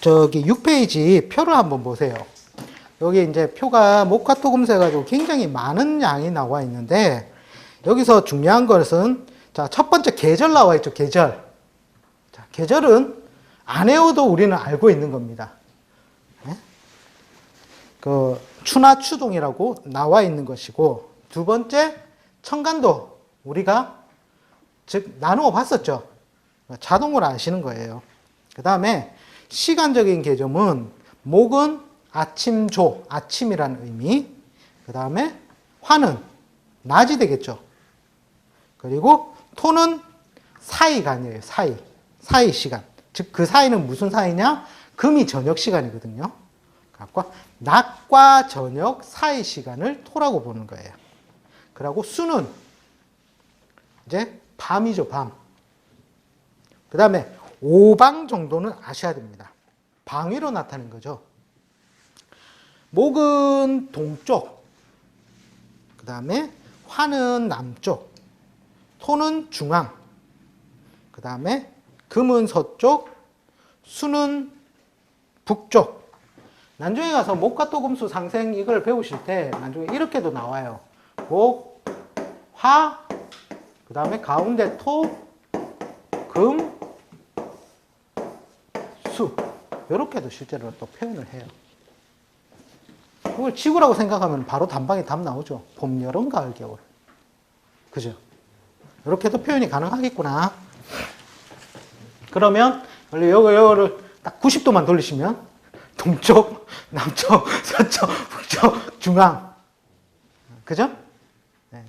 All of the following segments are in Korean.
저기 6페이지 표를 한번 보세요. 여기 이제 표가 목화토금수 해가지고 굉장히 많은 양이 나와 있는데, 여기서 중요한 것은, 자, 첫 번째 계절 나와 있죠, 계절. 자, 계절은 안 외워도 우리는 알고 있는 겁니다. 네? 그, 추나 추동이라고 나와 있는 것이고, 두 번째, 청간도. 우리가 즉, 나누어 봤었죠. 자동으로 아시는 거예요. 그 다음에, 시간적인 개념은, 목은 아침조, 아침이라는 의미. 그 다음에, 화는 낮이 되겠죠. 그리고, 토는 사이간이에요, 사이. 사이 시간. 즉, 그 사이는 무슨 사이냐? 금이 저녁 시간이거든요. 그러니까 낮과 저녁 사이 시간을 토라고 보는 거예요. 그리고 수는 이제 밤이죠, 밤. 그 다음에 오방 정도는 아셔야 됩니다. 방위로 나타낸 거죠. 목은 동쪽, 그 다음에 화는 남쪽, 토는 중앙, 그 다음에 금은 서쪽, 수는 북쪽. 나중에 가서 목화토금수 상생 이걸 배우실 때 나중에 이렇게도 나와요. 목, 화, 그 다음에 가운데 토, 금, 수. 이렇게도 실제로 또 표현을 해요. 이걸 지구라고 생각하면 바로 단방에 답 나오죠. 봄, 여름, 가을, 겨울. 그죠? 이렇게도 표현이 가능하겠구나. 그러면 원래 요거를 딱 90도만 돌리시면 동쪽, 남쪽, 서쪽, 북쪽, 중앙. 그죠? 네.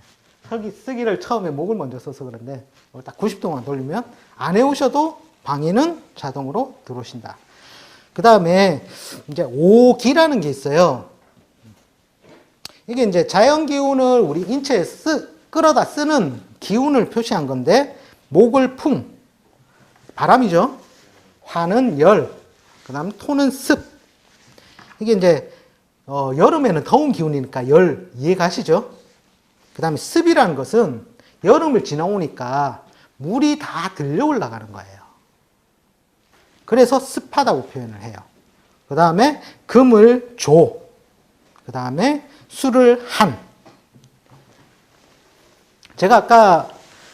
쓰기를 처음에 목을 먼저 써서 그런데 딱 90도만 돌리면 안 해오셔도 방위는 자동으로 들어오신다. 그 다음에 이제 오기라는 게 있어요. 이게 이제 자연 기운을 우리 인체에 끌어다 쓰는 기운을 표시한 건데, 목을 풍, 바람이죠. 화는 열, 그 다음 토는 습. 이게 이제 여름에는 더운 기운이니까 열, 이해 가시죠? 그 다음에 습이라는 것은 여름을 지나오니까 물이 다 들려 올라가는 거예요. 그래서 습하다고 표현을 해요. 그 다음에 금을 조, 그 다음에 수를 한. 제가 아까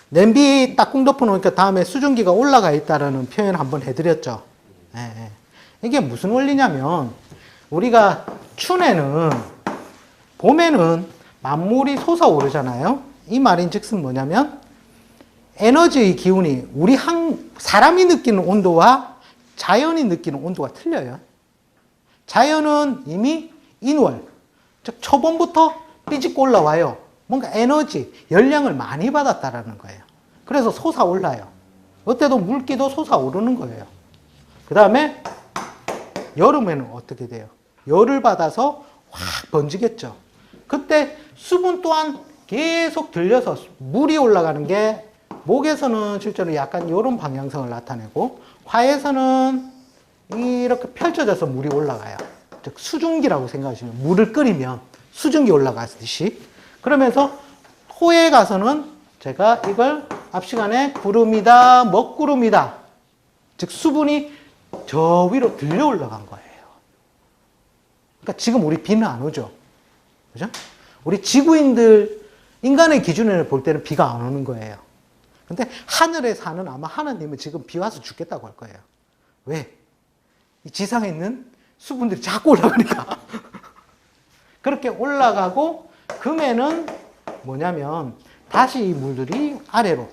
냄비 딱꿍 덮어놓으니까 다음에 수증기가 올라가 있다라는 표현 한번 해드렸죠. 네. 이게 무슨 원리냐면, 우리가 춘에는, 봄에는 만물이 솟아오르잖아요. 이 말인 즉슨 뭐냐면, 에너지의 기운이 사람이 느끼는 온도와 자연이 느끼는 온도가 틀려요. 자연은 이미 인월, 즉 초봄부터 삐집고 올라와요. 뭔가 에너지, 열량을 많이 받았다라는 거예요. 그래서 솟아올라요. 그때도 물기도 솟아오르는 거예요. 그 다음에 여름에는 어떻게 돼요? 열을 받아서 확 번지겠죠. 그때 수분 또한 계속 들려서 물이 올라가는 게, 목에서는 실제로 약간 이런 방향성을 나타내고, 화에서는 이렇게 펼쳐져서 물이 올라가요. 즉 수증기라고 생각하시면, 물을 끓이면 수증기 올라가듯이. 그러면서 토에 가서는 제가 이걸 앞 시간에 구름이다, 먹구름이다. 즉 수분이 저 위로 들려 올라간 거예요. 그러니까 지금 우리 비는 안 오죠. 그죠? 우리 지구인들, 인간의 기준으로 볼 때는 비가 안 오는 거예요. 근데 하늘에 사는 아마 하나님은 지금 비 와서 죽겠다고 할 거예요. 왜? 이 지상에 있는 수분들이 자꾸 올라가니까. 그렇게 올라가고, 금에는 뭐냐면 다시 이 물들이 아래로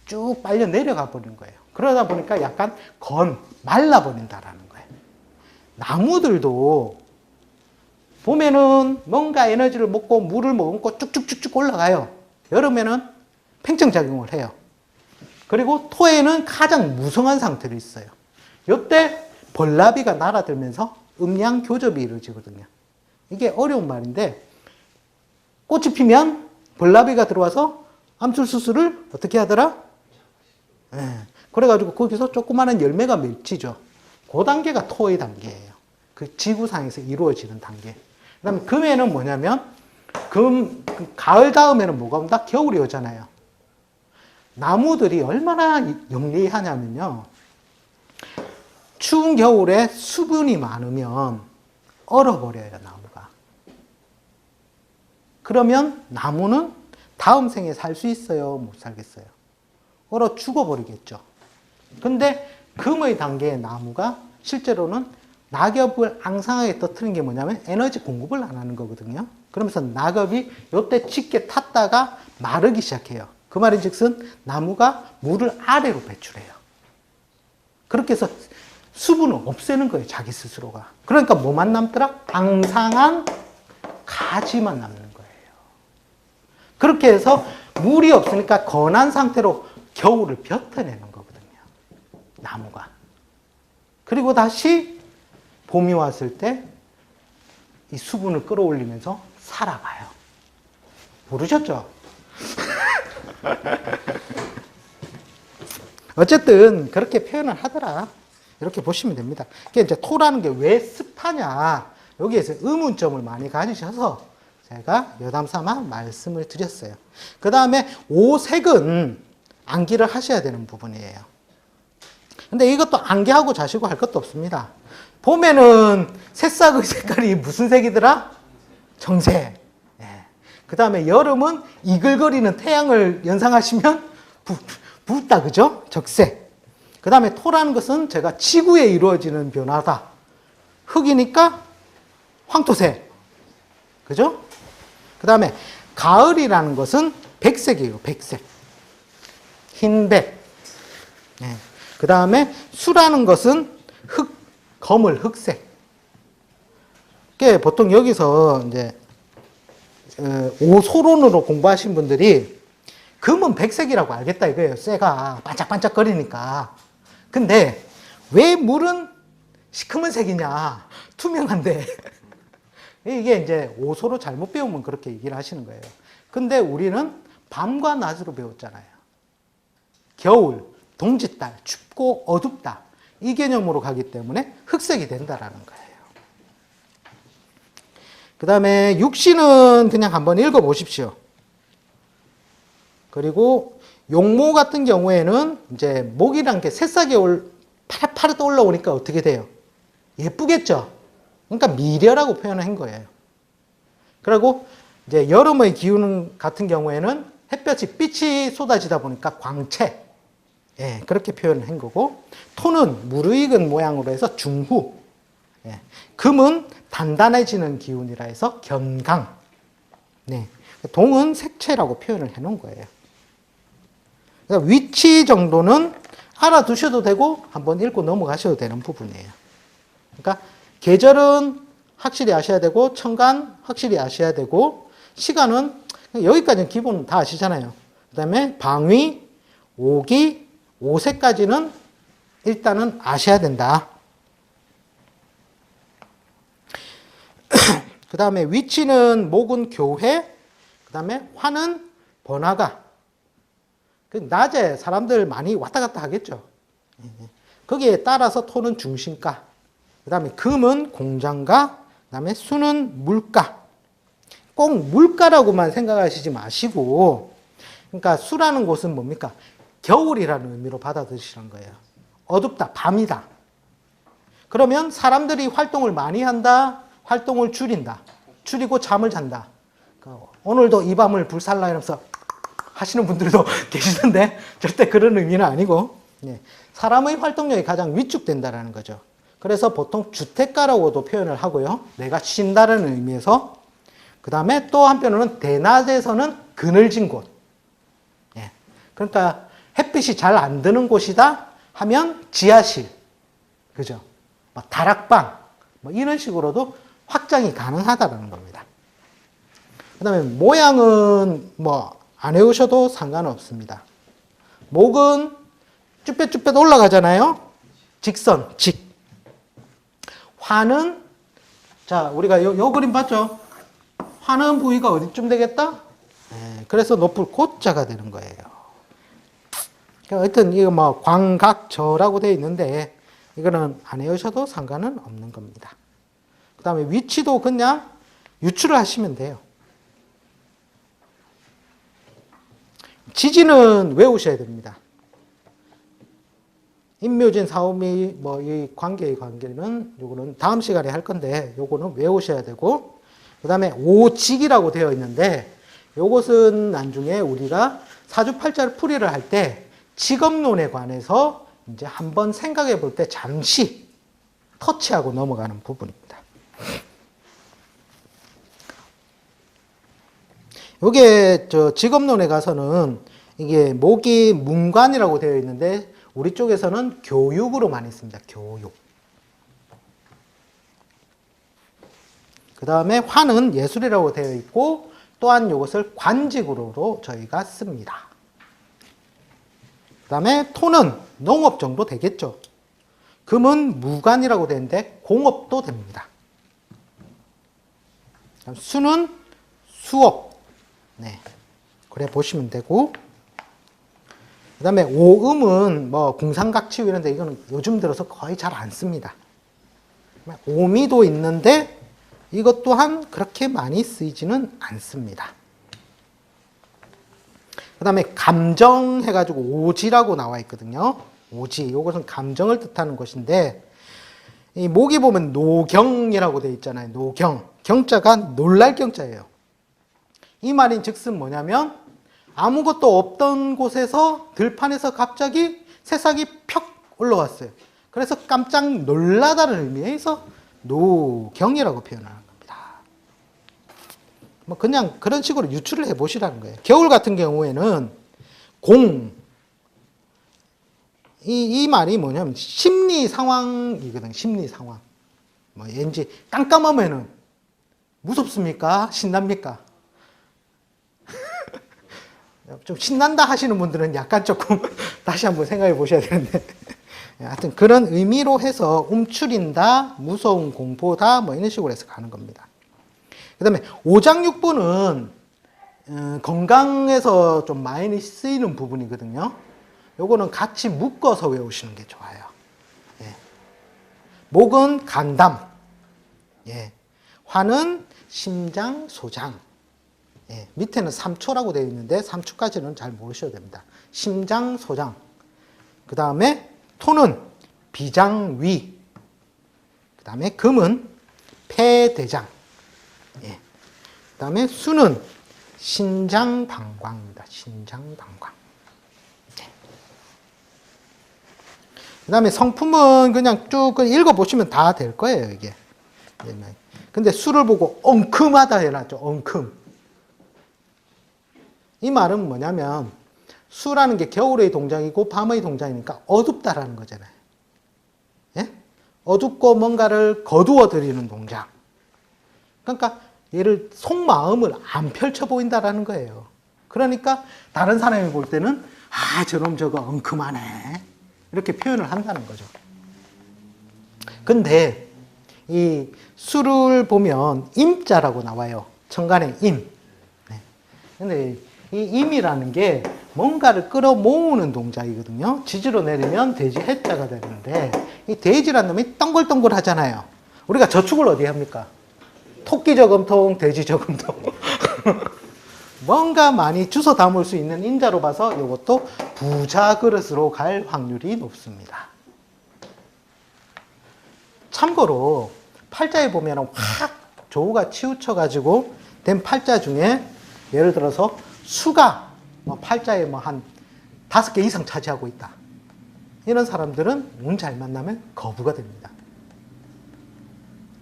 쭉 빨려 내려가 버리는 거예요. 그러다 보니까 약간 말라버린다라는 거예요. 나무들도 봄에는 뭔가 에너지를 먹고 물을 먹고 쭉쭉쭉쭉 올라가요. 여름에는 팽창작용을 해요. 그리고 토에는 가장 무성한 상태로 있어요. 이때 벌나비가 날아들면서 음양 교접이 이루어지거든요. 이게 어려운 말인데, 꽃이 피면 벌나비가 들어와서 암술수술을 어떻게 하더라? 그래가지고 거기서 조그마한 열매가 맺히죠. 그 단계가 토의 단계예요. 그 지구상에서 이루어지는 단계. 그 다음에 금에는 뭐냐면, 가을 다음에는 뭐가 온다? 겨울이 오잖아요. 나무들이 얼마나 영리하냐면요. 추운 겨울에 수분이 많으면 얼어버려요, 나무가. 그러면 나무는 다음 생에 살 수 있어요? 못 살겠어요? 얼어 죽어버리겠죠. 근데 금의 단계의 나무가 실제로는 낙엽을 앙상하게 터뜨린 게 뭐냐면 에너지 공급을 안 하는 거거든요. 그러면서 낙엽이 요때 짙게 탔다가 마르기 시작해요. 그 말인즉슨 나무가 물을 아래로 배출해요. 그렇게 해서 수분을 없애는 거예요, 자기 스스로가. 그러니까 뭐만 남더라? 앙상한 가지만 남는 거예요. 그렇게 해서 물이 없으니까 건한 상태로 겨울을 뱉어내는 거거든요, 나무가. 그리고 다시 봄이 왔을 때 이 수분을 끌어올리면서 살아가요. 모르셨죠? 어쨌든 그렇게 표현을 하더라. 이렇게 보시면 됩니다. 그게 이제 토라는 게 왜 습하냐, 여기에서 의문점을 많이 가지셔서 제가 여담 삼아 말씀을 드렸어요. 그 다음에 오색은 암기를 하셔야 되는 부분이에요. 근데 이것도 암기하고 자시고 할 것도 없습니다. 봄에는 새싹의 색깔이 무슨 색이더라? 정색. 예. 그 다음에 여름은 이글거리는 태양을 연상하시면 붓다, 그죠? 적색. 그 다음에 토라는 것은 제가 지구에 이루어지는 변화다. 흙이니까 황토색. 그죠? 그 다음에 가을이라는 것은 백색이에요, 백색. 흰백. 예. 그 다음에 수라는 것은 검을 흑색. 보통 여기서 이제 오소론으로 공부하신 분들이 금은 백색이라고 알겠다 이거예요. 쇠가 반짝반짝거리니까. 근데 왜 물은 시커먼 색이냐? 투명한데. 이게 이제 오소로 잘못 배우면 그렇게 얘기를 하시는 거예요. 근데 우리는 밤과 낮으로 배웠잖아요. 겨울, 동짓달, 춥고 어둡다. 이 개념으로 가기 때문에 흑색이 된다라는 거예요. 그 다음에 육신은 그냥 한번 읽어보십시오. 그리고 용모 같은 경우에는 이제 목이란 게 새싹이 파릇파릇 올라오니까 어떻게 돼요? 예쁘겠죠? 그러니까 미려라고 표현을 한 거예요. 그리고 이제 여름의 기운 같은 경우에는 햇볕이 빛이 쏟아지다 보니까 광채. 예, 그렇게 표현을 한 거고, 토는 무르익은 모양으로 해서 중후, 예, 금은 단단해지는 기운이라 해서 견강, 네, 동은 색채라고 표현을 해 놓은 거예요. 그러니까 위치 정도는 알아두셔도 되고 한번 읽고 넘어가셔도 되는 부분이에요. 그러니까 계절은 확실히 아셔야 되고, 천간 확실히 아셔야 되고, 시간은 여기까지는 기본 다 아시잖아요. 그 다음에 방위, 오기, 오색까지는 일단은 아셔야 된다. 그 다음에 위치는 목은 교회, 그 다음에 화는 번화가. 낮에 사람들 많이 왔다 갔다 하겠죠. 거기에 따라서 토는 중심가, 그 다음에 금은 공장가, 그 다음에 수는 물가. 꼭 물가라고만 생각하시지 마시고, 그러니까 수라는 곳은 뭡니까? 겨울이라는 의미로 받아들이시는 거예요. 어둡다, 밤이다. 그러면 사람들이 활동을 많이 한다, 활동을 줄인다. 줄이고 잠을 잔다. 오늘도 이 밤을 불살라 이러면서 하시는 분들도 계시던데 절대 그런 의미는 아니고, 사람의 활동력이 가장 위축된다는 거죠. 그래서 보통 주택가라고도 표현을 하고요. 내가 쉰다는 의미에서. 그 다음에 또 한편으로는 대낮에서는 그늘진 곳. 그러니까 햇빛이 잘 안 드는 곳이다 하면 지하실, 그죠? 다락방, 이런 식으로도 확장이 가능하다는 겁니다. 그 다음에 모양은 안 외우셔도 상관없습니다. 목은 쭈뼛쭈뼛 올라가잖아요. 직선, 직. 화는, 자, 우리가 요 그림 봤죠? 화는 부위가 어디쯤 되겠다? 그래서 높을 고자가 되는 거예요. 하여튼 이거 광각저라고 되어 있는데 이거는 안 외우셔도 상관은 없는 겁니다. 그 다음에 위치도 그냥 유추를 하시면 돼요. 지지는 외우셔야 됩니다. 임묘진, 사오미 뭐 이 관계의 관계는 요거는 다음 시간에 할 건데 요거는 외우셔야 되고, 그 다음에 오직이라고 되어 있는데 요것은 나중에 우리가 사주팔자를 풀이를 할 때 직업론에 관해서 이제 한번 생각해 볼 때 잠시 터치하고 넘어가는 부분입니다. 요게 저 직업론에 가서는 이게 목이 문관이라고 되어 있는데 우리 쪽에서는 교육으로 많이 씁니다. 교육. 그 다음에 화는 예술이라고 되어 있고 또한 이것을 관직으로 저희가 씁니다. 그 다음에 토는 농업 정도 되겠죠. 금은 무관이라고 되는데 공업도 됩니다. 수는 수업. 네. 그래 보시면 되고, 그 다음에 오음은 뭐 궁상각치우 이런데 이거는 요즘 들어서 거의 잘 안 씁니다. 오미도 있는데 이것 또한 그렇게 많이 쓰이지는 않습니다. 그 다음에 감정 해가지고 오지라고 나와 있거든요. 오지, 이것은 감정을 뜻하는 것인데, 이 목이 보면 노경이라고 되어 있잖아요. 노경. 경자가 놀랄 경자예요. 이 말인 즉슨 뭐냐면 아무것도 없던 곳에서 들판에서 갑자기 새싹이 펴 올라왔어요. 그래서 깜짝 놀라다는 의미에서 노경이라고 표현하는 겁니다. 뭐 그냥 그런 식으로 유추를 해 보시라는 거예요. 겨울 같은 경우에는 공, 이 말이 뭐냐면 심리 상황이거든요. 심리 상황. 뭐 왠지 깜깜하면은 무섭습니까? 신납니까? 좀 신난다 하시는 분들은 약간 조금 다시 한번 생각해 보셔야 되는데, 하여튼 그런 의미로 해서 움츠린다, 무서운 공포다, 뭐 이런 식으로 해서 가는 겁니다. 그 다음에 오장육부는 건강에서 좀 많이 쓰이는 부분이거든요. 요거는 같이 묶어서 외우시는 게 좋아요. 예. 목은 간담, 예. 화는 심장, 소장. 예, 밑에는 삼초라고 되어 있는데 삼초까지는 잘 모르셔도 됩니다. 심장, 소장. 그 다음에 토는 비장, 위. 그 다음에 금은 폐, 대장. 예. 그 다음에 수는 신장, 방광입니다. 신장, 방광. 예. 그 다음에 성품은 그냥 쭉 읽어보시면 다 될 거예요, 이게. 근데 수를 보고 엉큼하다 해놨죠, 엉큼. 이 말은 뭐냐면 수라는 게 겨울의 동장이고 밤의 동장이니까 어둡다라는 거잖아요. 예? 어둡고 뭔가를 거두어 드리는 동장. 그러니까 얘를 속마음을 안 펼쳐 보인다라는 거예요. 그러니까 다른 사람이 볼 때는 아 저놈 저거 엉큼하네 이렇게 표현을 한다는 거죠. 근데 이 수를 보면 임자라고 나와요. 천간에 임. 네. 근데 이 임이라는 게 뭔가를 끌어모으는 동작이거든요. 지지로 내리면 돼지 해자가 되는데 이 돼지라는 놈이 동글동글 하잖아요. 우리가 저축을 어디 합니까? 토끼 저금통, 돼지 저금통. 뭔가 많이 주워 담을 수 있는 인자로 봐서 이것도 부자 그릇으로 갈 확률이 높습니다. 참고로 팔자에 보면 확 조우가 치우쳐가지고 된 팔자 중에 예를 들어서 수가 팔자에 한 5개 이상 차지하고 있다. 이런 사람들은 운 잘 만나면 거부가 됩니다.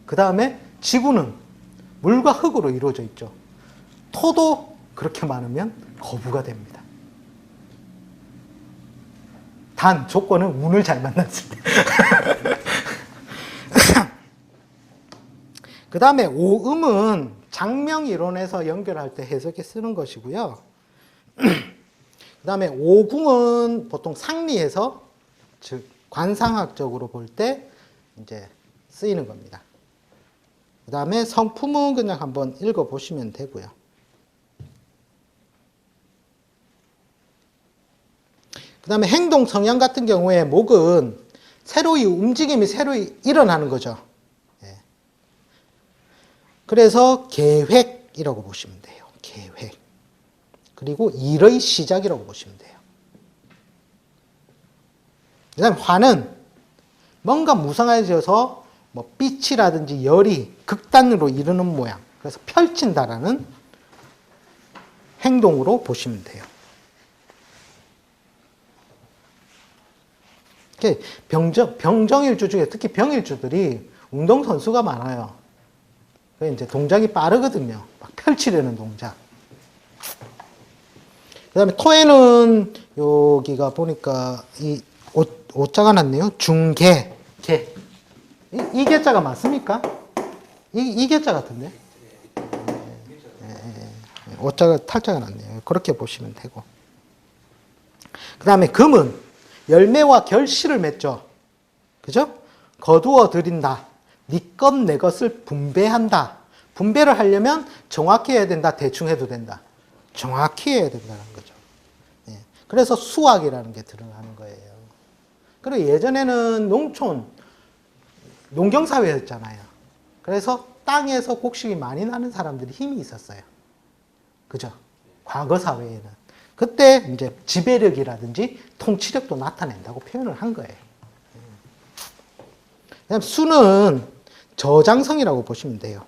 그 다음에 지구는 물과 흙으로 이루어져 있죠. 토도 그렇게 많으면 거부가 됩니다. 단 조건은 운을 잘 만났을 때. 그 다음에 오음은 장명 이론에서 연결할 때 해석에 쓰는 것이고요. 그 다음에 오궁은 보통 상리에서 즉 관상학적으로 볼 때 이제 쓰이는 겁니다. 그 다음에 성품은 그냥 한번 읽어보시면 되고요. 그 다음에 행동 성향 같은 경우에 목은 새로이 움직임이 새로이 일어나는 거죠. 그래서 계획이라고 보시면 돼요. 계획. 그리고 일의 시작이라고 보시면 돼요. 그다음 화는 뭔가 무성해져서 뭐 빛이라든지 열이 극단으로 이르는 모양. 그래서 펼친다라는 행동으로 보시면 돼요. 병정일주 중에 특히 병일주들이 운동선수가 많아요. 이제 동작이 빠르거든요. 막 펼치려는 동작. 그 다음에 토에는 여기가 보니까 이 오자가 났네요. 중개, 개. 이 개자가 맞습니까? 이 개자 같은데? 오자가 탈자가 났네요. 그렇게 보시면 되고. 그 다음에 금은 열매와 결실을 맺죠. 그죠? 거두어 들인다. 네 것, 내 것을 분배한다. 분배를 하려면 정확히 해야 된다. 대충 해도 된다. 정확히 해야 된다는 거죠. 예. 그래서 수학이라는 게 들어가는 거예요. 그리고 예전에는 농경사회였잖아요. 그래서 땅에서 곡식이 많이 나는 사람들이 힘이 있었어요. 그죠? 과거 사회에는. 그때 이제 지배력이라든지 통치력도 나타낸다고 표현을 한 거예요. 그다음 수는 저장성이라고 보시면 돼요.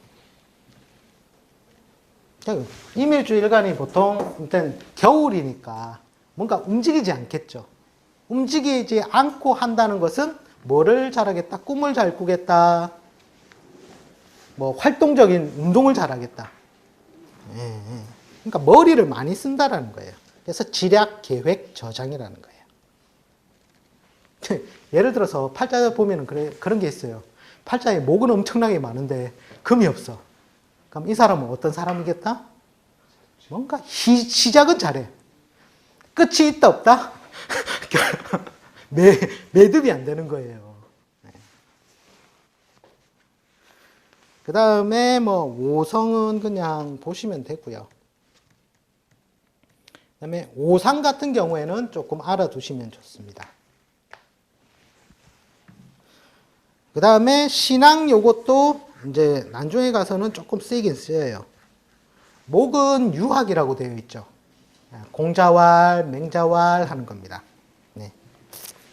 임일주 일간이 보통 일단 겨울이니까 뭔가 움직이지 않겠죠. 움직이지 않고 한다는 것은 뭐를 잘하겠다? 꿈을 잘 꾸겠다. 뭐 활동적인 운동을 잘하겠다. 그러니까 머리를 많이 쓴다라는 거예요. 그래서 지략, 계획, 저장이라는 거예요. 예를 들어서 팔자 보면은 그런 게 있어요. 팔자에 목은 엄청나게 많은데 금이 없어. 그럼 이 사람은 어떤 사람이겠다? 뭔가 시작은 잘해. 끝이 있다 없다? 매듭이 안 되는 거예요. 그 다음에 뭐 오성은 그냥 보시면 되고요. 그 다음에 오상 같은 경우에는 조금 알아두시면 좋습니다. 그 다음에 신앙 요것도 이제 나중에 가서는 조금 쓰이긴 쓰여요. 목은 유학이라고 되어 있죠. 공자왈, 맹자왈 하는 겁니다. 네.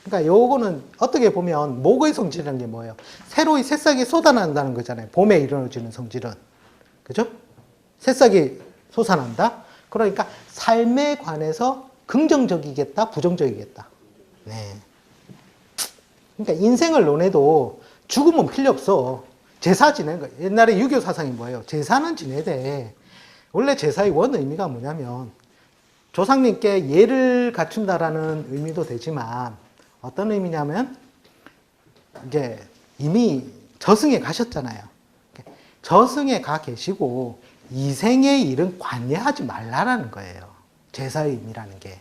그러니까 요거는 어떻게 보면 목의 성질이라는 게 뭐예요? 새로이 새싹이 쏟아난다는 거잖아요. 봄에 이루어지는 성질은. 그죠? 새싹이 솟아난다? 그러니까 삶에 관해서 긍정적이겠다, 부정적이겠다. 네. 그러니까 인생을 논해도 죽으면 필요 없어. 제사 지내는 거. 옛날에 유교 사상이 뭐예요? 제사는 지내야 돼. 원래 제사의 원 의미가 뭐냐면 조상님께 예를 갖춘다라는 의미도 되지만 어떤 의미냐면 이제 이미 저승에 가셨잖아요. 저승에 가 계시고 이생의 일은 관여하지 말라라는 거예요. 제사의 의미라는 게.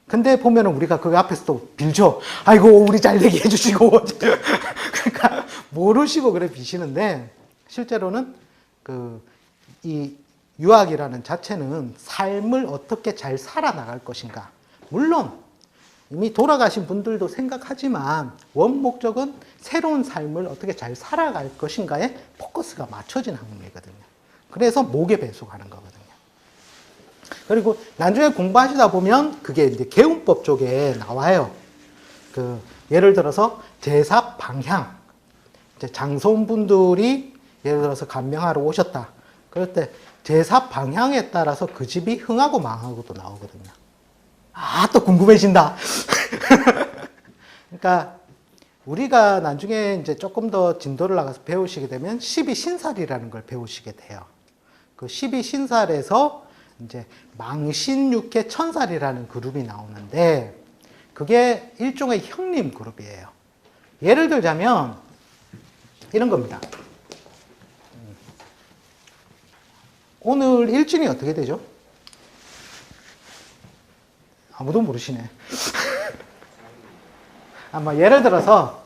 근데 보면은 우리가 그 앞에서 또 빌죠. 아이고, 우리 잘 되게 해주시고. 그러니까 모르시고 그래 비시는데 실제로는 이 유학이라는 자체는 삶을 어떻게 잘 살아나갈 것인가. 물론 이미 돌아가신 분들도 생각하지만 원 목적은 새로운 삶을 어떻게 잘 살아갈 것인가에 포커스가 맞춰진 학문이거든요. 그래서 목에 배속하는 거거든요. 그리고 나중에 공부하시다 보면 그게 이제 개운법 쪽에 나와요. 예를 들어서 제사 방향. 이제 장손분들이 예를 들어서 간명하러 오셨다. 그럴 때 제사 방향에 따라서 그 집이 흥하고 망하고도 나오거든요. 아, 또 궁금해진다. 그러니까 우리가 나중에 이제 조금 더 진도를 나가서 배우시게 되면 12신살이라는 걸 배우시게 돼요. 그 12신살에서 이제 망신육회 천살이라는 그룹이 나오는데 그게 일종의 형님 그룹이에요. 예를 들자면 이런 겁니다. 오늘 일진이 어떻게 되죠? 아무도 모르시네. 아마 예를 들어서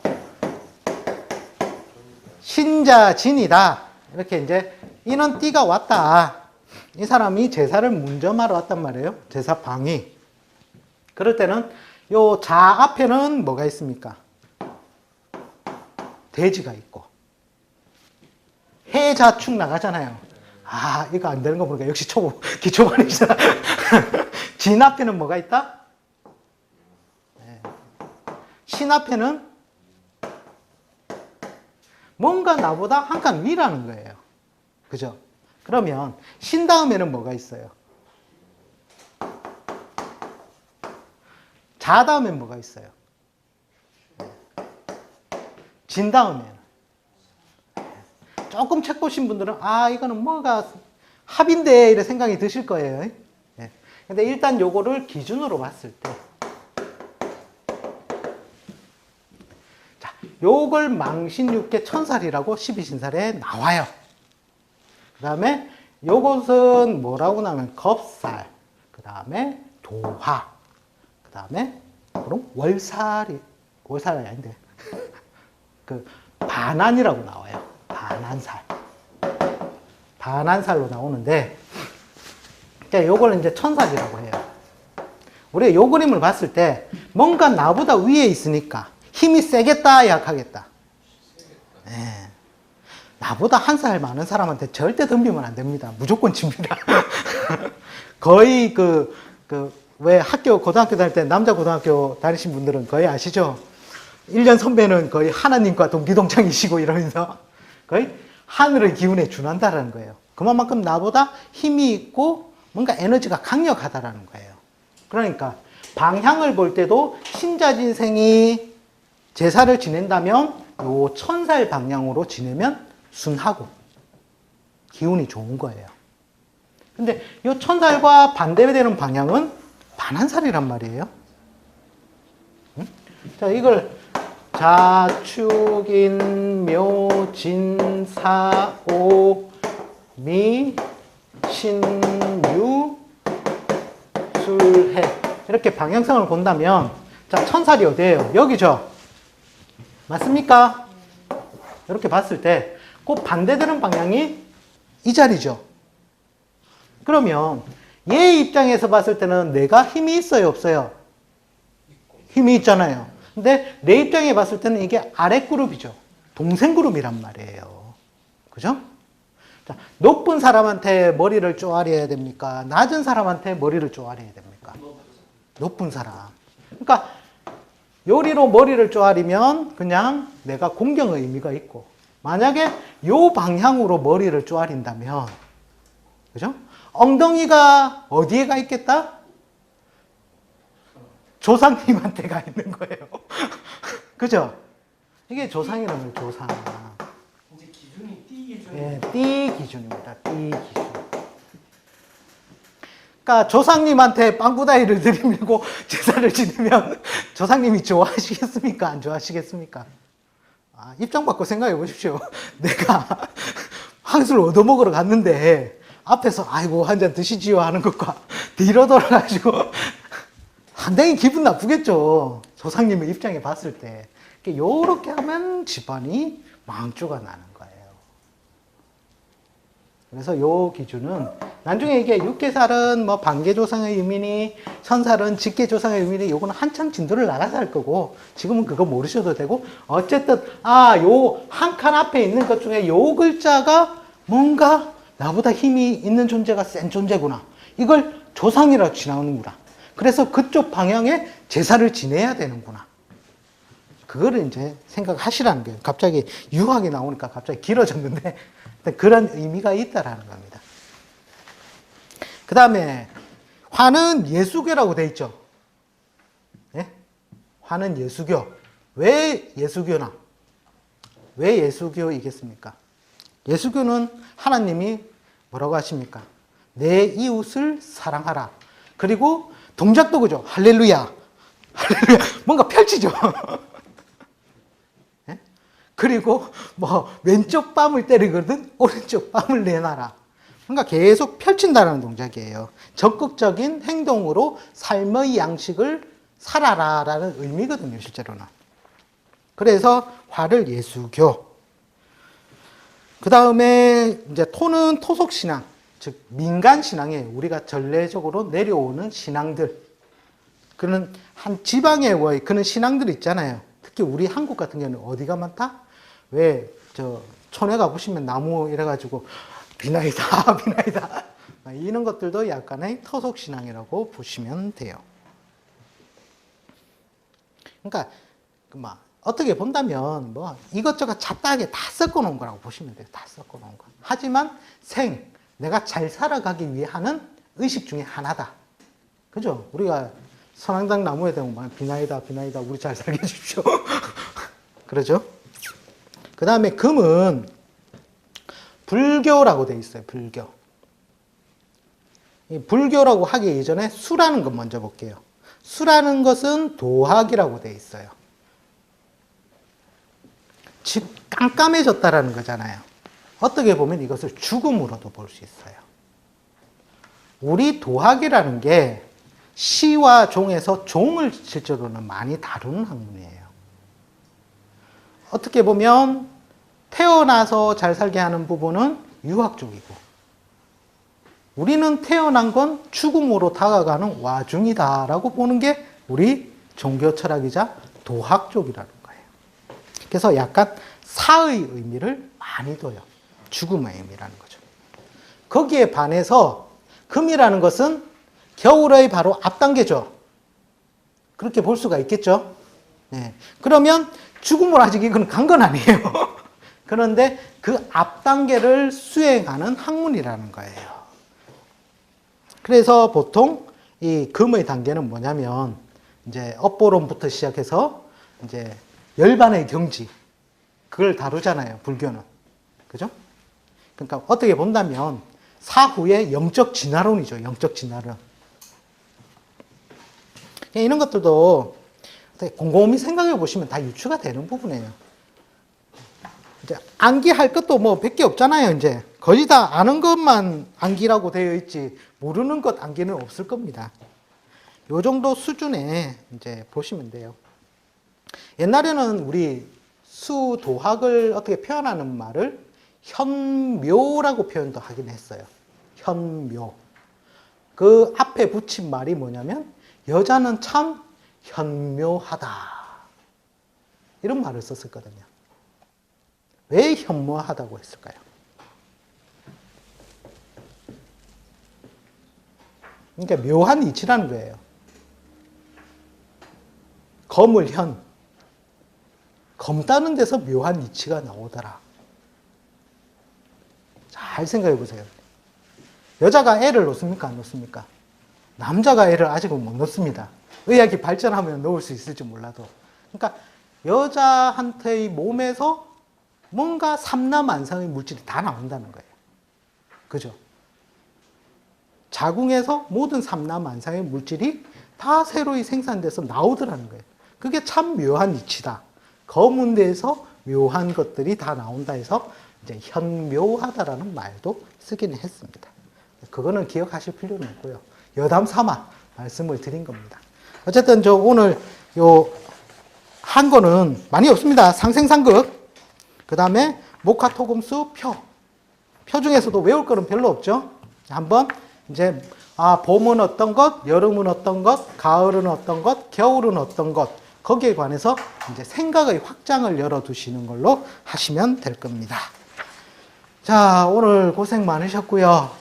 신자진이다. 이렇게 이제 인원띠가 왔다. 이 사람이 제사를 문점하러 왔단 말이에요. 제사 방위. 그럴 때는 요 자 앞에는 뭐가 있습니까? 돼지가 있고. 해자축 나가잖아요. 아, 이거 안 되는 거 보니까 역시 기초반이잖아. 진 앞에는 뭐가 있다? 신 앞에는 뭔가 나보다 한 칸 위라는 거예요. 그죠? 그러면 신 다음에는 뭐가 있어요? 자 다음엔 뭐가 있어요? 진 다음에는. 조금 책 보신 분들은 이거는 뭐가 합인데 이런 생각이 드실 거예요. 예. 근데 일단 요거를 기준으로 봤을 때 자, 요걸 망신육계 천살이라고 12신살에 나와요. 그 다음에 요것은 뭐라고 나면 겁살, 그 다음에 도화, 그 다음에 그럼 월살이 아닌데 그 반안이라고 나와요. 반안살. 반안살로 나오는데, 자, 요걸 이제 천살이라고 해요. 우리가 요 그림을 봤을 때, 뭔가 나보다 위에 있으니까, 힘이 세겠다, 약하겠다? 네. 나보다 한 살 많은 사람한테 절대 덤비면 안 됩니다. 무조건 집니다. 거의 왜 고등학교 다닐 때 남자 고등학교 다니신 분들은 거의 아시죠? 1년 선배는 거의 하나님과 동기동창이시고 이러면서 거의 하늘의 기운에 준한다라는 거예요. 그만큼 나보다 힘이 있고 뭔가 에너지가 강력하다라는 거예요. 그러니까 방향을 볼 때도 신자진생이 제사를 지낸다면 요 천살 방향으로 지내면 순하고 기운이 좋은 거예요. 근데 요 천살과 반대되는 방향은 반한살이란 말이에요. 응? 자, 이걸 자축인 묘진사오 미 신유 술해 이렇게 방향성을 본다면 자, 천살이 어디예요? 여기죠. 맞습니까? 이렇게 봤을 때 꼭 반대되는 방향이 이 자리죠. 그러면 얘 입장에서 봤을 때는 내가 힘이 있어요, 없어요? 힘이 있잖아요. 근데 내 입장에 봤을 때는 이게 아래 그룹이죠. 동생 그룹이란 말이에요. 그죠? 자, 높은 사람한테 머리를 쪼아려야 됩니까? 낮은 사람한테 머리를 쪼아려야 됩니까? 높은 사람. 그러니까 요리로 머리를 쪼아리면 그냥 내가 공경의 의미가 있고, 만약에 요 방향으로 머리를 쪼아린다면, 그죠? 엉덩이가 어디에 가 있겠다? 조상님한테 가 있는 거예요. 그죠? 이게 조상이라는 거예요, 조상. 이제 기준이 띠 기준. 예, 띠 기준입니다. 띠 기준. 그러니까 조상님한테 빵구다이를 들이밀고 제사를 지내면 조상님이 좋아하시겠습니까? 안 좋아하시겠습니까? 입장 바꿔 생각해 보십시오. 내가 한술 얻어먹으러 갔는데 앞에서 아이고 한 잔 드시지요 하는 것과 뒤로 돌아가지고 상당히 기분 나쁘겠죠. 조상님의 입장에 봤을 때. 요렇게 하면 집안이 망조가 나는 거예요. 그래서 요 기준은 나중에 이게 육계살은 뭐 반계조상의 의미니 천살은 직계조상의 의미니 요거는 한참 진도를 나가서 할 거고 지금은 그거 모르셔도 되고 어쨌든 요 한 칸 앞에 있는 것 중에 요 글자가 뭔가 나보다 힘이 있는 존재가 센 존재구나. 이걸 조상이라고 지나오는구나. 그래서 그쪽 방향에 제사를 지내야 되는구나. 그거를 이제 생각하시라는 거예요. 갑자기 유학이 나오니까 갑자기 길어졌는데 그런 의미가 있다라는 겁니다. 그 다음에 화는 예수교라고 돼 있죠. 예? 화는 예수교. 왜 예수교나? 왜 예수교이겠습니까? 예수교는 하나님이 뭐라고 하십니까? 내 이웃을 사랑하라. 그리고 동작도 그죠. 할렐루야. 할렐루야. 뭔가 펼치죠. 예? 그리고 뭐 왼쪽 뺨을 때리거든 오른쪽 뺨을 내놔라. 그러니까 계속 펼친다는 동작이에요. 적극적인 행동으로 삶의 양식을 살아라라는 의미거든요, 실제로는. 그래서 화를 예수교. 그 다음에 이제 토는 토속신앙, 즉 민간신앙에 우리가 전례적으로 내려오는 신앙들. 그는 한 지방에 그런 신앙들 있잖아요. 특히 우리 한국 같은 경우는 어디가 많다? 왜 촌에 가보시면 나무 이래가지고 비나이다, 비나이다. 이런 것들도 약간의 토속신앙이라고 보시면 돼요. 그러니까 막 어떻게 본다면 뭐 이것저것 잡다하게 다 섞어 놓은 거라고 보시면 돼요. 다 섞어 놓은 거. 하지만 내가 잘 살아가기 위해 하는 의식 중에 하나다. 그죠? 우리가 선앙당 나무에 대면 막 비나이다, 비나이다, 우리 잘 살게 해주십시오. 그러죠? 그 다음에 금은 불교라고 돼 있어요. 불교. 이 불교라고 하기 이전에 수라는 것 먼저 볼게요. 수라는 것은 도학이라고 돼 있어요. 즉 깜깜해졌다라는 거잖아요. 어떻게 보면 이것을 죽음으로도 볼 수 있어요. 우리 도학이라는 게 시와 종에서 종을 실제로는 많이 다루는 학문이에요. 어떻게 보면 태어나서 잘 살게 하는 부분은 유학 쪽이고, 우리는 태어난 건 죽음으로 다가가는 와중이다라고 보는 게 우리 종교 철학이자 도학 쪽이라는 거예요. 그래서 약간 사의 의미를 많이 둬요. 죽음의 의미라는 거죠. 거기에 반해서 금이라는 것은 겨울의 바로 앞단계죠. 그렇게 볼 수가 있겠죠. 네. 그러면 죽음을 아직 이건 간 건 아니에요. 그런데 그 앞단계를 수행하는 학문이라는 거예요. 그래서 보통 이 금의 단계는 뭐냐면 이제 업보론부터 시작해서 이제 열반의 경지 그걸 다루잖아요. 불교는. 그죠? 그러니까 어떻게 본다면 사후의 영적 진화론이죠. 영적 진화론. 이런 것들도 곰곰이 생각해 보시면 다 유추가 되는 부분이에요. 이제 암기할 것도 뭐 100개 없잖아요. 이제 거의 다 아는 것만 암기라고 되어 있지 모르는 것 암기는 없을 겁니다. 요 정도 수준에 이제 보시면 돼요. 옛날에는 우리 수도학을 어떻게 표현하는 말을 현묘라고 표현도 하긴 했어요. 현묘. 그 앞에 붙인 말이 뭐냐면 여자는 참 현묘하다. 이런 말을 썼었거든요. 왜 현묘하다고 했을까요? 그러니까 묘한 이치라는 거예요. 검을 현. 검 따는 데서 묘한 이치가 나오더라. 잘 생각해 보세요. 여자가 애를 놓습니까? 안 놓습니까? 남자가 애를 아직은 못 놓습니다. 의학이 발전하면 놓을 수 있을지 몰라도. 그러니까 여자한테의 몸에서 뭔가 삼라만상의 물질이 다 나온다는 거예요. 그죠? 자궁에서 모든 삼라만상의 물질이 다 새로이 생산돼서 나오더라는 거예요. 그게 참 묘한 이치다. 검은 데에서 묘한 것들이 다 나온다 해서 이제 현묘하다라는 말도 쓰기는 했습니다. 그거는 기억하실 필요는 없고요. 여담 삼아 말씀을 드린 겁니다. 어쨌든 저 오늘 요 한 거는 많이 없습니다. 상생상극, 그 다음에 목화토금수 표. 표 중에서도 외울 거는 별로 없죠. 한번 이제 봄은 어떤 것, 여름은 어떤 것, 가을은 어떤 것, 겨울은 어떤 것, 거기에 관해서 이제 생각의 확장을 열어두시는 걸로 하시면 될 겁니다. 자, 오늘 고생 많으셨고요.